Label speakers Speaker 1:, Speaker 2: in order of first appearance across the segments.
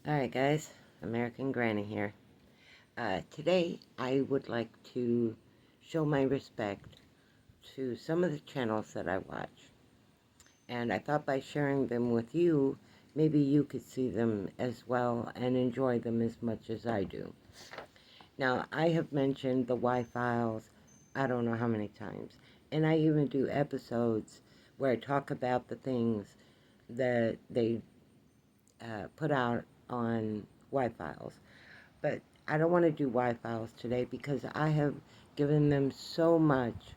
Speaker 1: Alright guys, American Granny here. Today I would like to show my respect to some of the channels that I watch. And I thought by sharing them with you, maybe you could see them as well and enjoy them as much as I do. Now, I have mentioned the Y-Files I don't know how many times. And I even do episodes where I talk about the things that they put out on Y-Files. But I don't want to do Y-Files today because I have given them so much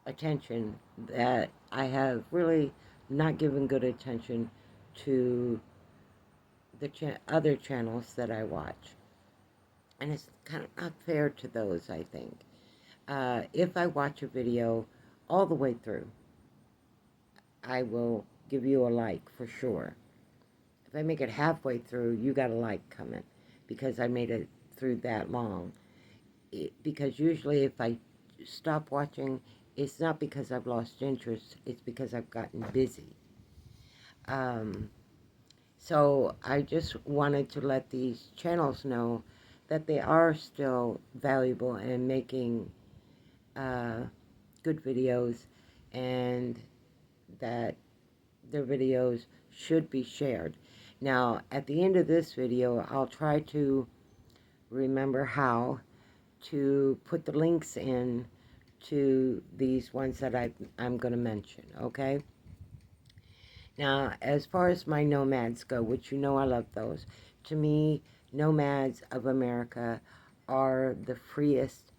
Speaker 1: attention that I have really not given good attention to the other channels that I watch. And it's kind of not fair to those, I think. If I watch a video all the way through, I will give you a like for sure. If I make it halfway through, you got a like coming because I made it through that long. Because usually if I stop watching, it's not because I've lost interest, it's because I've gotten busy. So I just wanted to let these channels know that they are still valuable and making good videos, and that their videos should be shared. Now, at the end of this video, I'll try to remember how to put the links in to these ones that I'm going to mention, okay? Now, as far as my Nomads go, which you know I love those, to me, Nomads of America are the freest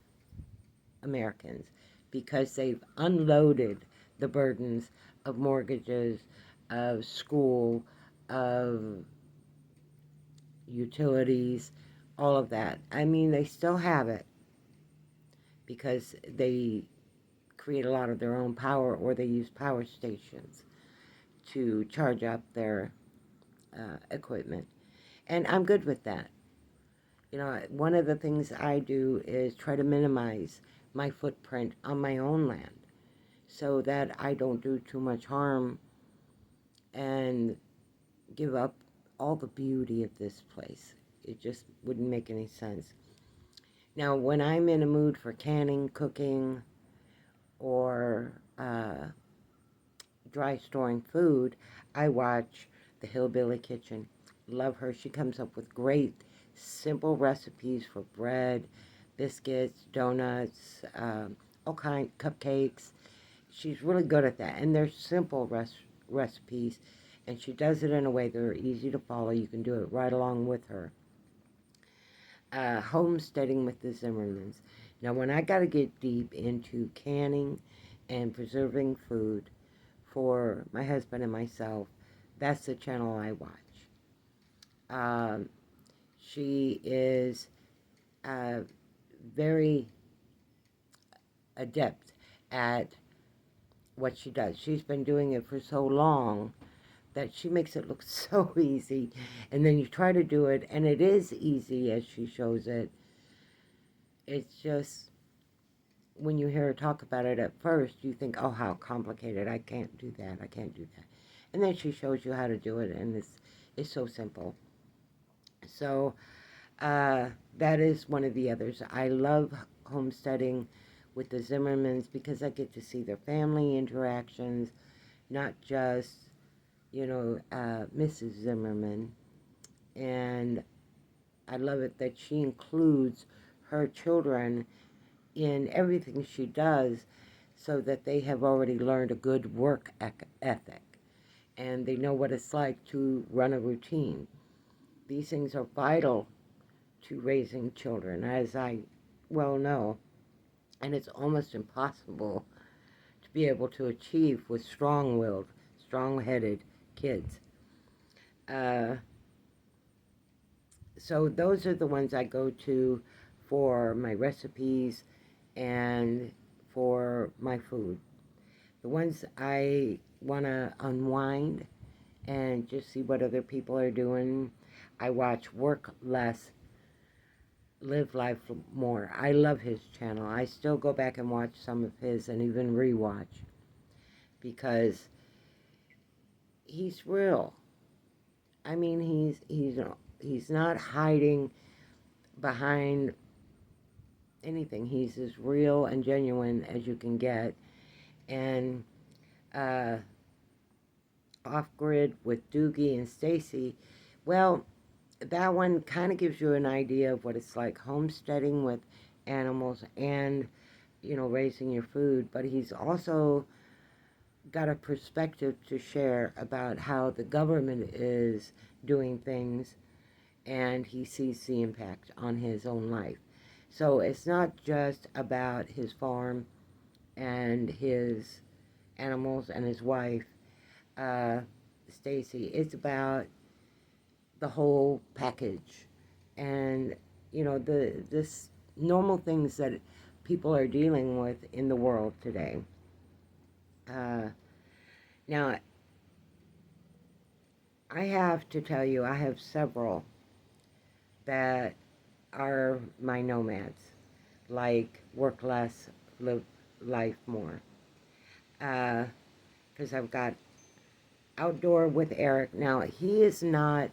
Speaker 1: Americans because they've unloaded the burdens of mortgages, of school, of utilities, all of that. I mean, they still have it because they create a lot of their own power, or they use power stations to charge up their equipment. And I'm good with that. You know, one of the things I do is try to minimize my footprint on my own land so that I don't do too much harm and give up all the beauty of this place. It just wouldn't make any sense. Now, when I'm in a mood for canning, cooking, or dry storing food, I watch the Hillbilly Kitchen. Love her. She comes up with great, simple recipes for bread, biscuits, donuts, all kind cupcakes. She's really good at that, and they're simple recipes, and she does it in a way that are easy to follow. You can do it right along with her. Homesteading with the Zimmermans. Now, when I got to get deep into canning and preserving food for my husband and myself, that's the channel I watch. She is very adept at what she does. She's been doing it for so long that she makes it look so easy. And then you try to do it, and it is easy as she shows it. It's just, when you hear her talk about it at first, you think, oh, how complicated. I can't do that. I can't do that. And then she shows you how to do it, and it's so simple. So that is one of the others. I love homesteading with the Zimmermans because I get to see their family interactions, not just, you know, Mrs. Zimmerman. And I love it that she includes her children in everything she does so that they have already learned a good work ethic and they know what it's like to run a routine. These things are vital to raising children, as I well know, and it's almost impossible to be able to achieve with strong-willed, strong-headed kids. So those are the ones I go to for my recipes and for my food. The ones I want to unwind and just see what other people are doing, I watch Work Less, Live Life More. I love his channel. I still go back and watch some of his and even rewatch because he's real. I mean, he's not hiding behind anything. He's as real and genuine as you can get. And uh, Off Grid with Doogie and Stacy, well, that one kind of gives you an idea of what it's like homesteading with animals and, raising your food. But he's also got a perspective to share about how the government is doing things, and he sees the impact on his own life. So it's not just about his farm and his animals and his wife, uh, Stacy. It's about the whole package, and this normal things that people are dealing with in the world today. Uh, Now, I have to tell you, I have several that are my nomads, like work less, live life more. Because I've got Outdoor with Eric. Now, he is not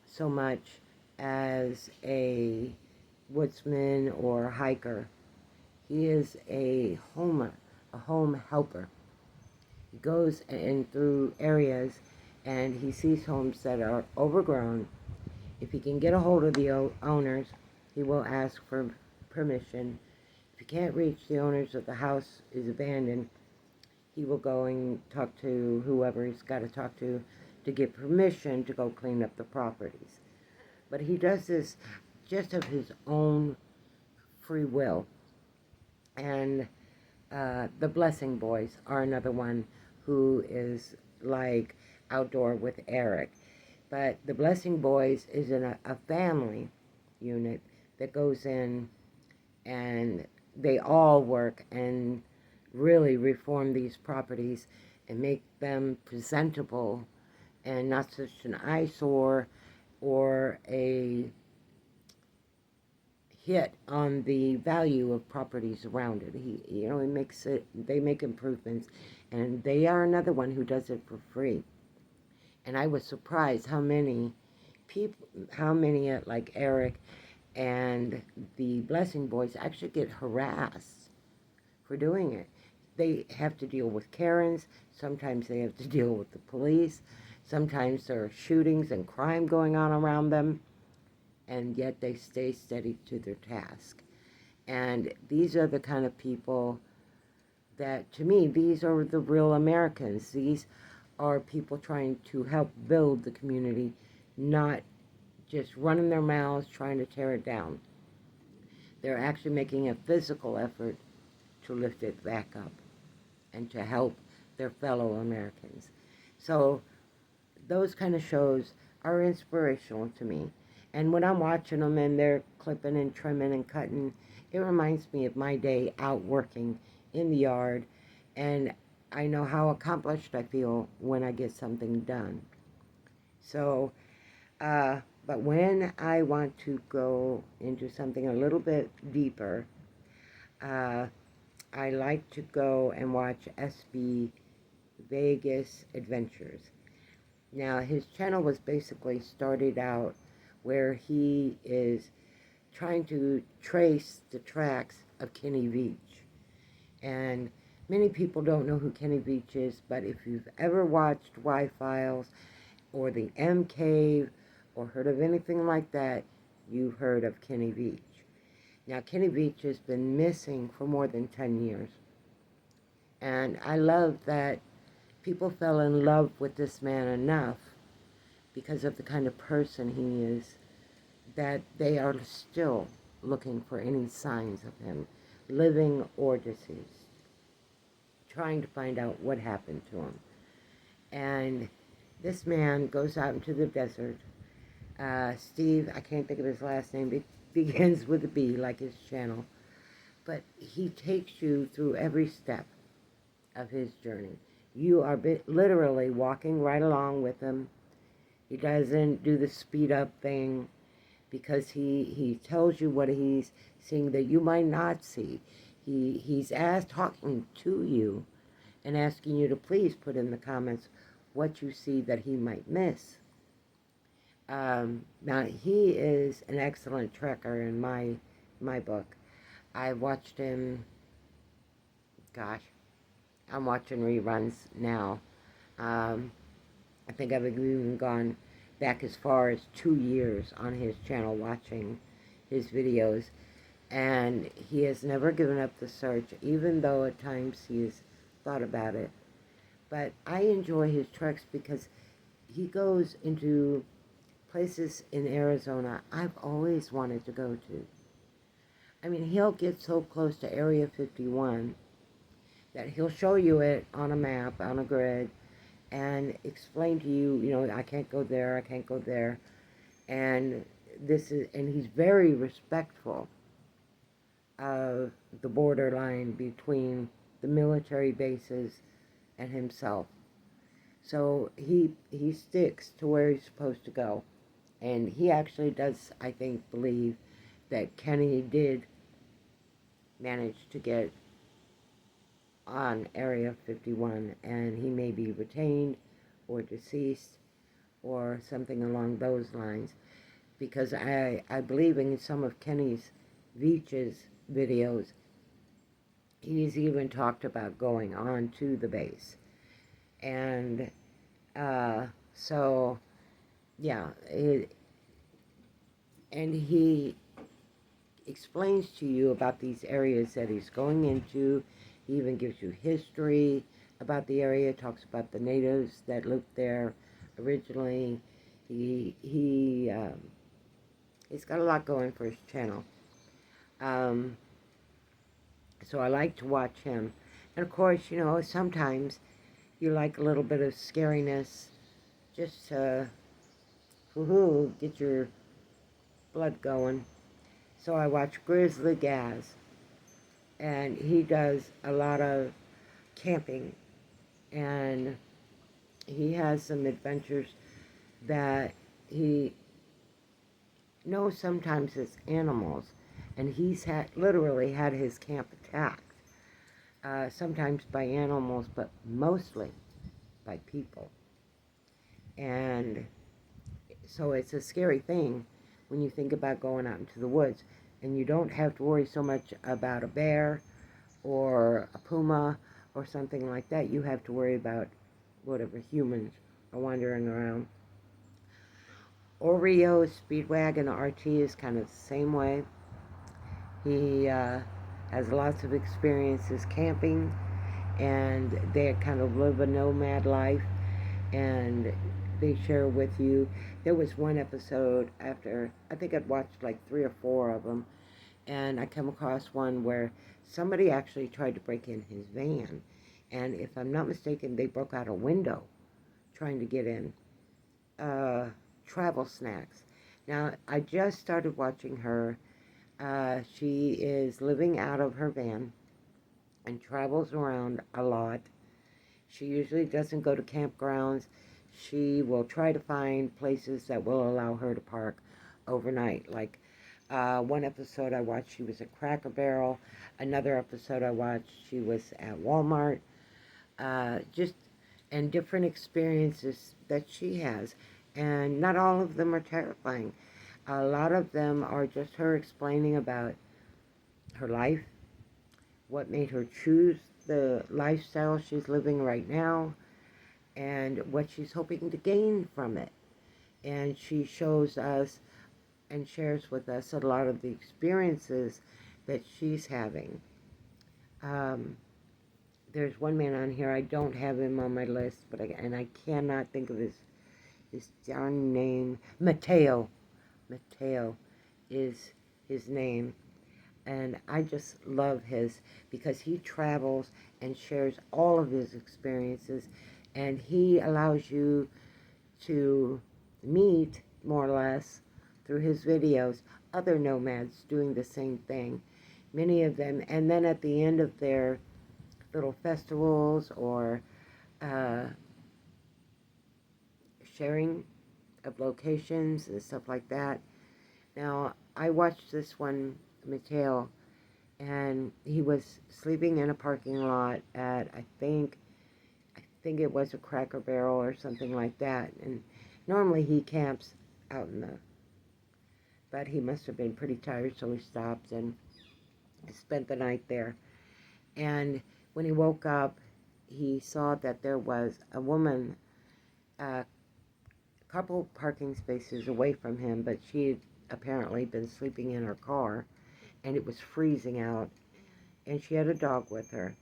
Speaker 1: so much as a woodsman or hiker. He is a home helper. He goes in through areas and he sees homes that are overgrown. If he can get a hold of the owners, he will ask for permission. If he can't reach the owners of the house is abandoned, he will go and talk to whoever he's got to talk to get permission to go clean up the properties. But he does this just of his own free will. And the Blessing Boys are another one who is like Outdoor with Eric. But the Blessing Boys is in a family unit that goes in, and they all work and really reform these properties and make them presentable and not such an eyesore or a hit on the value of properties around it. He makes it. They make improvements, and they are another one who does it for free. And I was surprised how many people, like Eric and the Blessing Boys actually get harassed for doing it. They have to deal with Karens. Sometimes they have to deal with the police. Sometimes there are shootings and crime going on around them, and yet they stay steady to their task. And these are the kind of people that, to me, these are the real Americans. These are people trying to help build the community, not just running their mouths trying to tear it down. They're actually making a physical effort to lift it back up and to help their fellow Americans. So those kind of shows are inspirational to me. And when I'm watching them and they're clipping and trimming and cutting, it reminds me of my day out working in the yard, and I know how accomplished I feel when I get something done. So, but when I want to go into something a little bit deeper, I like to go and watch SB Vegas Adventures. Now, his channel was basically started out where he is trying to trace the tracks of Kenny Veach. And many people don't know who Kenny Veach is, but if you've ever watched Y-Files or the M Cave or heard of anything like that, you've heard of Kenny Veach. Now, Kenny Veach has been missing for more than 10 years. And I love that people fell in love with this man enough because of the kind of person he is, that they are still looking for any signs of him, living or deceased, trying to find out what happened to him. And this man goes out into the desert. Steve, I can't think of his last name, it begins with a B, like his channel. But he takes you through every step of his journey. You are literally walking right along with him. He doesn't do the speed up thing because he tells you what he's seeing that you might not see. He's talking to you and asking you to please put in the comments what you see that he might miss. Now he is an excellent trekker in my book. I watched him. Gosh, I'm watching reruns now. Um, I think I've even gone back as far as 2 years on his channel watching his videos, and he has never given up the search, even though at times he has thought about it. But I enjoy his treks because he goes into places in Arizona I've always wanted to go to. I mean, he'll get so close to Area 51 that he'll show you it on a map, on a grid, and explain to you, I can't go there, I can't go there. And he's very respectful of the borderline between the military bases and himself. So he sticks to where he's supposed to go. And he actually does, I think, believe that Kenny did manage to get on Area 51, and he may be retained or deceased or something along those lines, because I believe in some of Kenny's Vids videos, he's even talked about going on to the base. And so, yeah, and he explains to you about these areas that he's going into. He even gives you history about the area, talks about the natives that lived there originally. He's got a lot going for his channel. So I like to watch him. And of course, sometimes you like a little bit of scariness just to get your blood going. So I watch Grizzly Gaz, and he does a lot of camping, and he has some adventures that he knows sometimes it's animals, and he's literally had his camp attacked, sometimes by animals, but mostly by people. And so it's a scary thing when you think about going out into the woods, and you don't have to worry so much about a bear or a puma or something like that. You have to worry about whatever humans are wandering around. Oreo Speedwagon RT is kind of the same way. He has lots of experiences camping, and they kind of live a nomad life, and they share with you. There was one episode after, I think I'd watched like 3 or 4 of them, and I come across one where somebody actually tried to break in his van, and if I'm not mistaken, they broke out a window trying to get in. Travel snacks. Now, I just started watching her. She is living out of her van and travels around a lot. She usually doesn't go to campgrounds. She will try to find places that will allow her to park overnight. Like one episode I watched, she was at Cracker Barrel. Another episode I watched, she was at Walmart. And different experiences that she has. And not all of them are terrifying. A lot of them are just her explaining about her life, what made her choose the lifestyle she's living right now, and what she's hoping to gain from it. And she shows us and shares with us a lot of the experiences that she's having. There's one man on here, I don't have him on my list, but I cannot think of his darn name. Mateo. Mateo is his name. And I just love his, because he travels and shares all of his experiences, and he allows you to meet, more or less, through his videos, other nomads doing the same thing. Many of them, and then at the end of their little festivals or sharing of locations and stuff like that. Now, I watched this one, Mateo, and he was sleeping in a parking lot at, I think it was a Cracker Barrel or something like that. And normally he camps out in the, but he must have been pretty tired, so he stopped and spent the night there. And when he woke up, he saw that there was a woman a couple parking spaces away from him, but she had apparently been sleeping in her car, and it was freezing out, and she had a dog with her.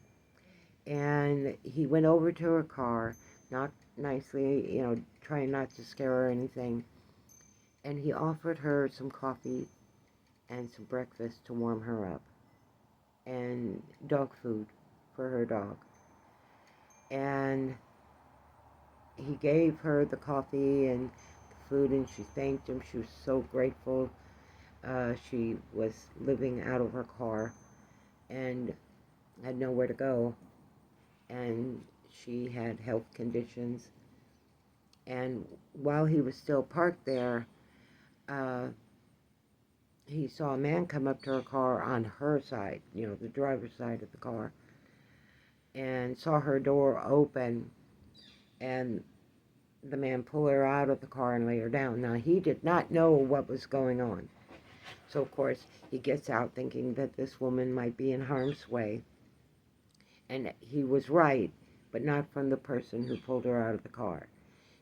Speaker 1: And he went over to her car, knocked nicely, trying not to scare her or anything, and he offered her some coffee and some breakfast to warm her up, and dog food for her dog. And he gave her the coffee and the food, and she thanked him. She was so grateful. She was living out of her car and had nowhere to go, and she had health conditions. And while he was still parked there, he saw a man come up to her car on her side, the driver's side of the car, and saw her door open, and the man pull her out of the car and lay her down. Now, he did not know what was going on. So, of course, he gets out thinking that this woman might be in harm's way. And he was right, but not from the person who pulled her out of the car.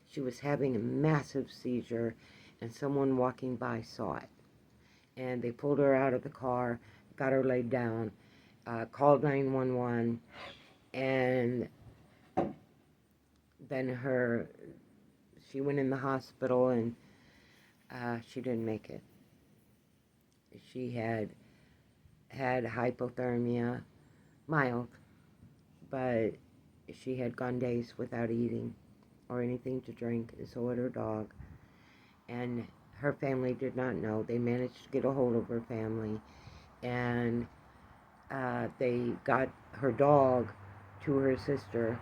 Speaker 1: She was having a massive seizure, and someone walking by saw it. And they pulled her out of the car, got her laid down, called 911, and then she went in the hospital, and she didn't make it. She had hypothermia, mild, but she had gone days without eating or anything to drink, and so had her dog. And her family did not know. They managed to get a hold of her family, and they got her dog to her sister,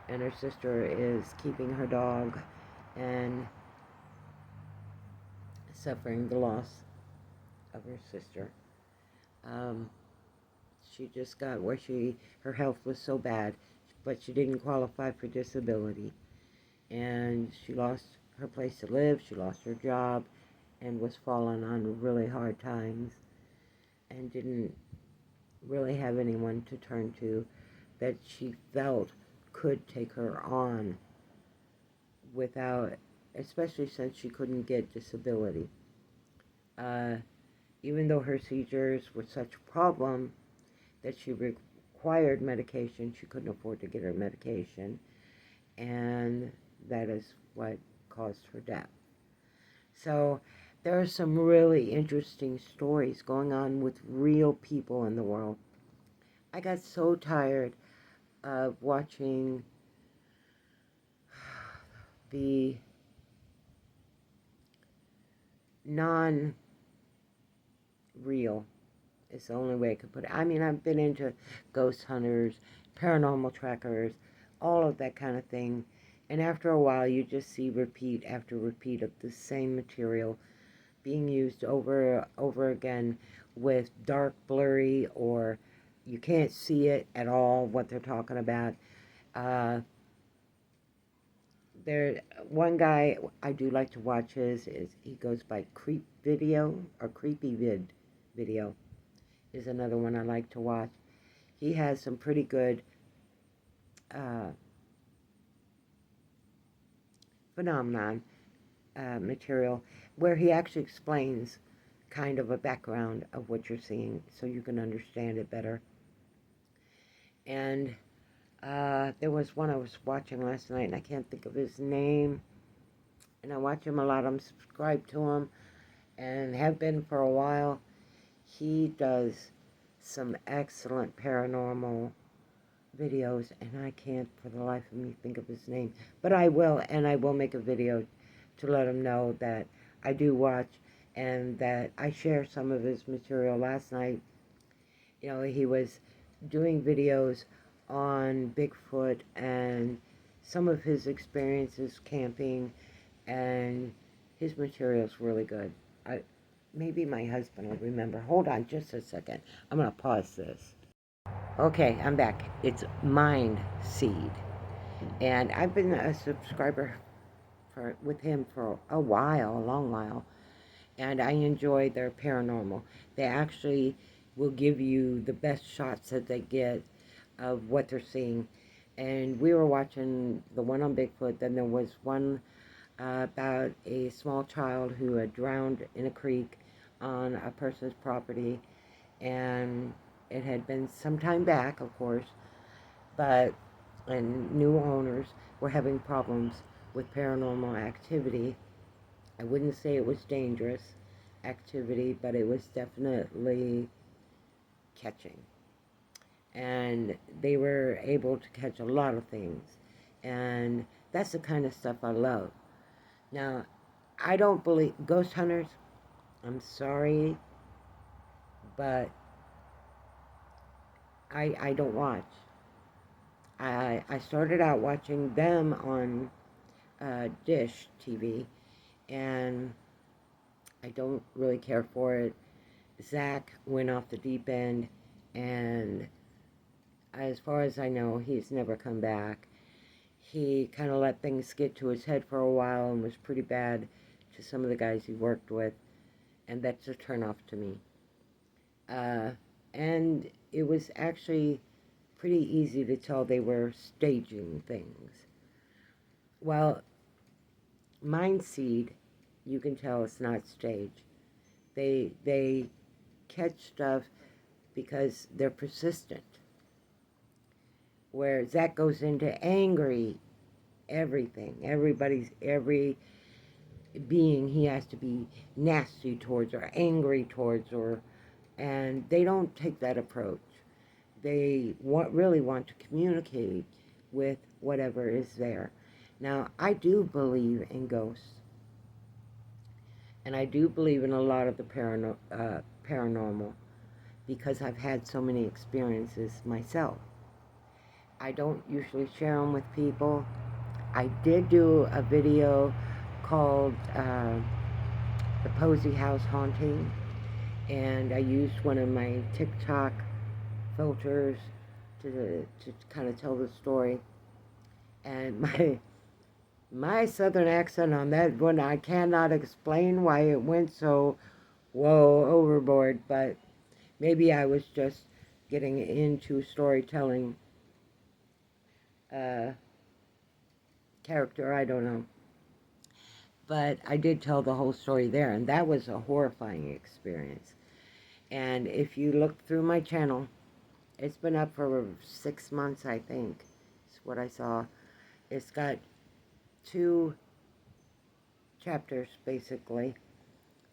Speaker 1: and her sister is keeping her dog and suffering the loss of her sister. She just got where her health was so bad, but she didn't qualify for disability. And she lost her place to live, she lost her job, and was falling on really hard times, and didn't really have anyone to turn to that she felt could take her on without, especially since she couldn't get disability. Even though her seizures were such a problem that she required medication, she couldn't afford to get her medication, and that is what caused her death. So there are some really interesting stories going on with real people in the world. I got so tired of watching the non-real, is the only way I could put it. I mean, I've been into ghost hunters, paranormal trackers, all of that kind of thing. And after a while, you just see repeat after repeat of the same material being used over again with dark, blurry, or you can't see it at all, what they're talking about. One guy I do like to watch he goes by Creep Video, or Creepy Video is another one I like to watch. He has some pretty good phenomenon material where he actually explains kind of a background of what you're seeing so you can understand it better. And there was one I was watching last night, and I can't think of his name, and I watch him a lot. I'm subscribed to him and have been for a while. He does some excellent paranormal videos, and I can't for the life of me think of his name, but I will, and I will make a video to let him know that I do watch and that I share some of his material. Last night, he was doing videos on Bigfoot and some of his experiences camping, and his material's really good. Maybe my husband will remember. Hold on just a second. I'm going to pause this. Okay, I'm back. It's Mind Seed. And I've been a subscriber with him for a while, a long while, and I enjoy their paranormal. They actually will give you the best shots that they get of what they're seeing. And we were watching the one on Bigfoot, then there was one about a small child who had drowned in a creek on a person's property, and it had been some time back, of course, but and new owners were having problems with paranormal activity. I wouldn't say it was dangerous activity, but it was definitely catching. And they were able to catch a lot of things. And that's the kind of stuff I love. Now, I don't believe ghost hunters. I'm sorry, but I don't watch. I started out watching them on Dish TV, and I don't really care for it. Zach went off the deep end, and as far as I know, he's never come back. He kind of let things get to his head for a while and was pretty bad to some of the guys he worked with, and that's a turnoff to me. And it was actually pretty easy to tell they were staging things. Well, Mind Seed, you can tell it's not staged. They catch stuff because they're persistent. Where Zach goes into angry everything. Every being he has to be nasty towards or angry towards, and they don't take that approach. They really want to communicate with whatever is there. Now, I do believe in ghosts, and I do believe in a lot of the paranormal because I've had so many experiences myself. I don't usually share them with people. I did do a video called The Posey House Haunting, and I used one of my TikTok filters to kind of tell the story. And my southern accent on that one, I cannot explain why it went so, whoa, overboard, but maybe I was just getting into storytelling character, I don't know. But I did tell the whole story there, and that was a horrifying experience. And if you look through my channel, it's been up for 6 months, I think. It's what I saw. It's got 2 chapters, basically,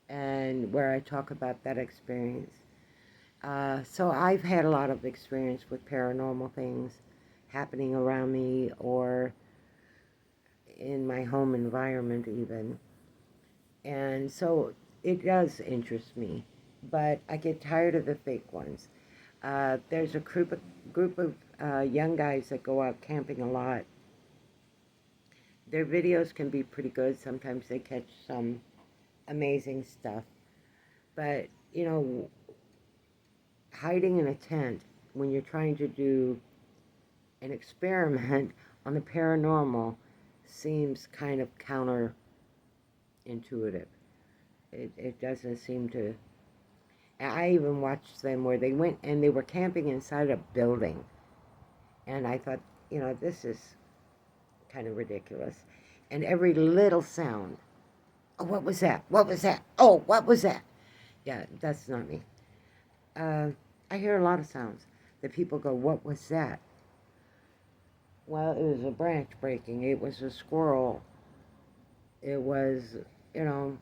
Speaker 1: and where I talk about that experience. So I've had a lot of experience with paranormal things happening around me or in my home environment even. And so it does interest me, but I get tired of the fake ones. There's a group of young guys that go out camping a lot. Their videos can be pretty good. Sometimes they catch some amazing stuff. But, you know, hiding in a tent when you're trying to do an experiment on the paranormal seems kind of counterintuitive. It doesn't seem to... I even watched them where they went and they were camping inside a building. And I thought, you know, this is kind of ridiculous. And every little sound, oh, what was that? What was that? Oh, what was that? Yeah, that's not me. I hear a lot of sounds that people go, what was that? Well, it was a branch breaking. It was a squirrel. It was, you know,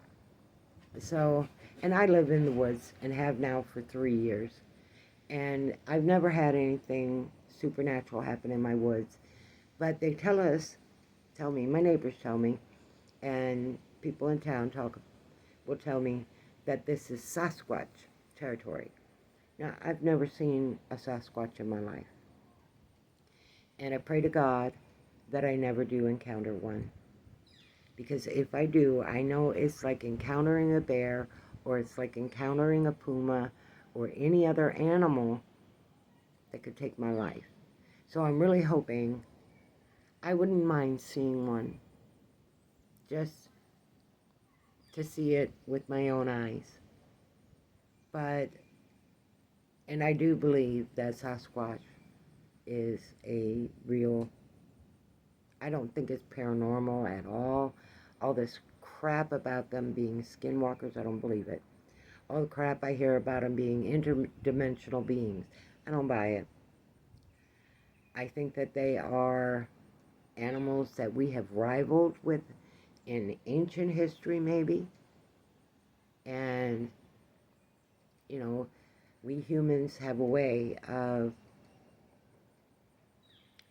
Speaker 1: so, and I live in the woods and have now for 3 years. And I've never had anything supernatural happen in my woods. But they tell me, my neighbors tell me, and people in town will tell me that this is Sasquatch territory. Now, I've never seen a Sasquatch in my life. And I pray to God that I never do encounter one. Because if I do, I know it's like encountering a bear, or it's like encountering a puma, or any other animal that could take my life. So I'm really hoping I wouldn't mind seeing one. just to see it with my own eyes. But, and I do believe that Sasquatch is a real, I don't think it's paranormal at all. All this crap about them being skinwalkers, I don't believe it. All the crap I hear about them being interdimensional beings, I don't buy it. I think that they are animals that we have rivaled with in ancient history, maybe. And, you know, we humans have a way of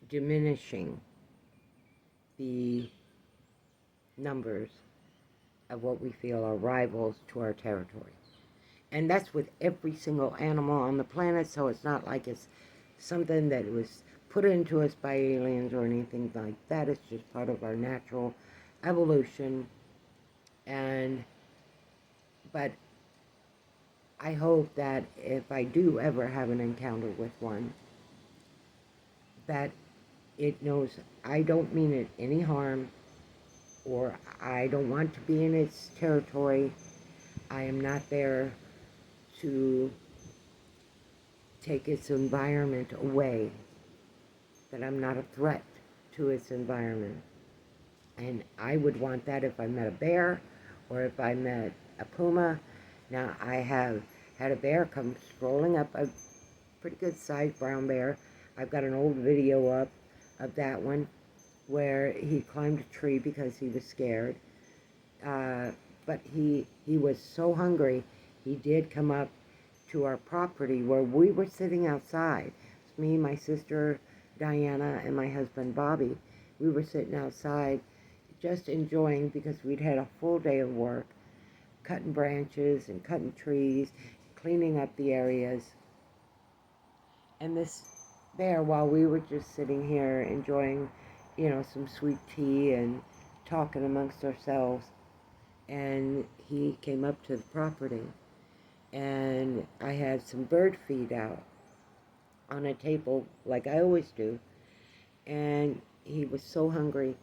Speaker 1: diminishing the numbers of what we feel are rivals to our territory. And that's with every single animal on the planet, so it's not like it's something that was put into us by aliens or anything like that. It's just part of our natural evolution. But I hope that if I do ever have an encounter with one, that it knows I don't mean it any harm, or I don't want to be in its territory. I am not there to take its environment away, that I'm not a threat to its environment. And I would want that if I met a bear or if I met a puma. Now, I have had a bear come strolling up, a pretty good sized brown bear. I've got an old video up of that one where he climbed a tree because he was scared. But he was so hungry, he did come up to our property where we were sitting outside. It's me, my sister Diana, and my husband Bobby. We were sitting outside just enjoying, because we'd had a full day of work, cutting branches and cutting trees, cleaning up the areas. And this bear, while we were just sitting here enjoying, you know, some sweet tea and talking amongst ourselves, and he came up to the property, and I had some bird feed out on a table like I always do, and he was so hungry,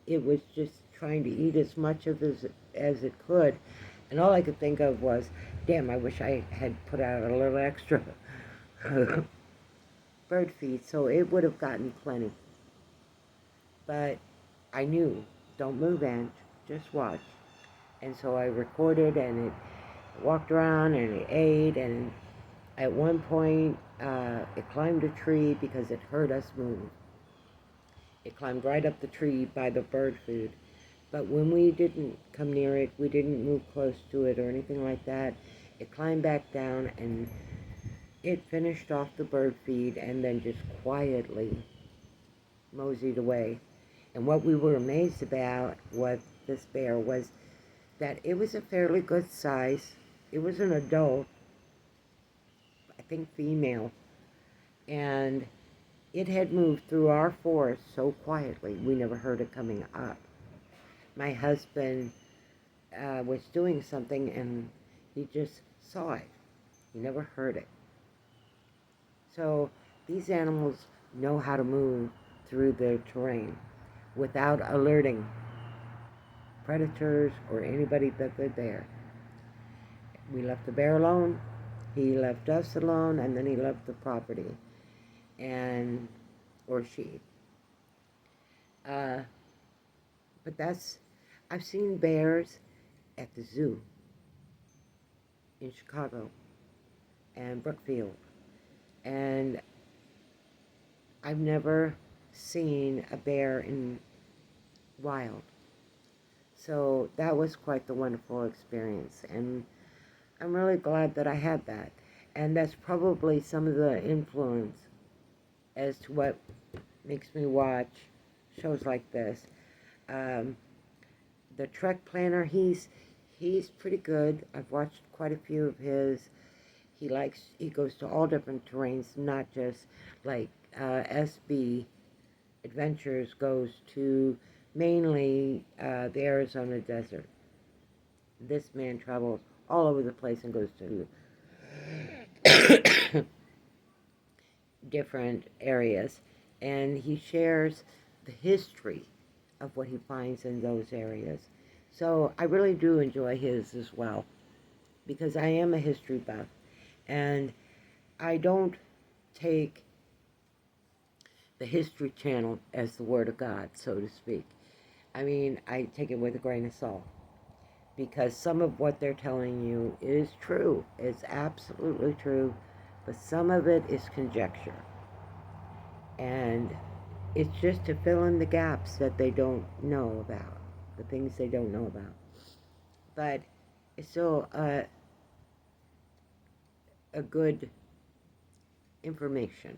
Speaker 1: it was just trying to eat as much of as it could, and all I could think of was, damn, I wish I had put out a little extra bird feed, so it would have gotten plenty. But I knew, don't move, Aunt, just watch. And so I recorded, and it walked around, and it ate, and at one point, it climbed a tree because it heard us move. It climbed right up the tree by the bird food. But when we didn't come near it, we didn't move close to it or anything like that, it climbed back down, and it finished off the bird feed and then just quietly moseyed away. And what we were amazed about with this bear was that it was a fairly good size. It was an adult, I think female, and it had moved through our forest so quietly, we never heard it coming up. My husband was doing something, and he just saw it. He never heard it. So these animals know how to move through the terrain without alerting predators or anybody that they're there. We left the bear alone, he left us alone, and then he left the property, and, or she. But that's, I've seen bears at the zoo in Chicago and Brookfield, and I've never seen a bear in wild. So that was quite the wonderful experience, and I'm really glad that I had that. And that's probably some of the influence as to what makes me watch shows like this. The Trek Planner, he's pretty good. I've watched quite a few of his. He goes to all different terrains, not just like SB Adventures goes to mainly the Arizona desert. This man travels all over the place and goes to different areas, and he shares the history of what he finds in those areas. So I really do enjoy his as well, because I am a history buff, and I don't take the History Channel as the Word of God, so to speak. I mean, I take it with a grain of salt, because some of what they're telling you is true. It's absolutely true, but some of it is conjecture. And it's just to fill in the gaps that they don't know about, the things they don't know about. But it's still a good information.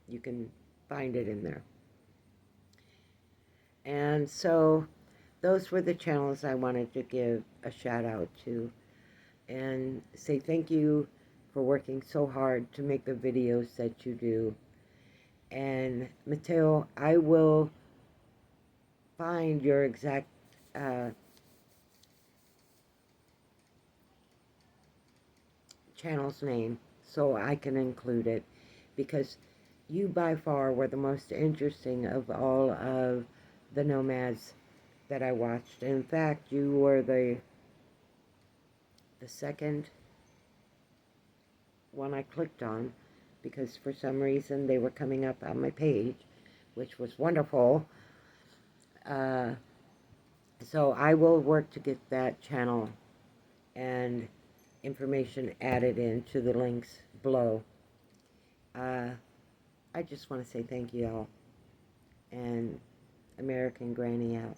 Speaker 1: You can find it in there. And so those were the channels I wanted to give a shout out to, and say thank you for working so hard to make the videos that you do. And Mateo, I will find your exact channel's name so I can include it, because you by far were the most interesting of all of the nomads that I watched. In fact, you were the second one I clicked on, because for some reason they were coming up on my page, which was wonderful. So I will work to get that channel and information added into the links below. I just want to say thank you all, and American Granny out.